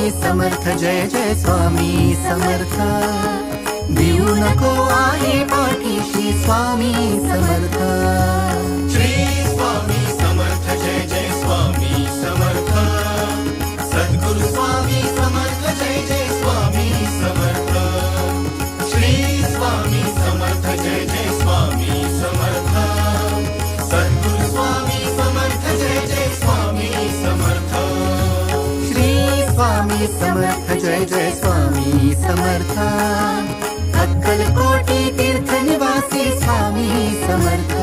समर्थ जय जय स्वामी समर्थ देऊ नको आहे पाठीशी स्वामी समर्थ श्री स्वामी समर्थ जय जय स्वामी समर्थ सद्गुरु स्वामी समर्थ जय जय स्वामी समर्थ श्री स्वामी समर्थ जय जय स्वामी समर्थ सद्गुरु स्वामी समर्थ जय जय स्वामी समर्थ श्री स्वामी समर्थ जय जय स्वामी समर्थ अक्कलकोटी तीर्थ निवासी स्वामी समर्थ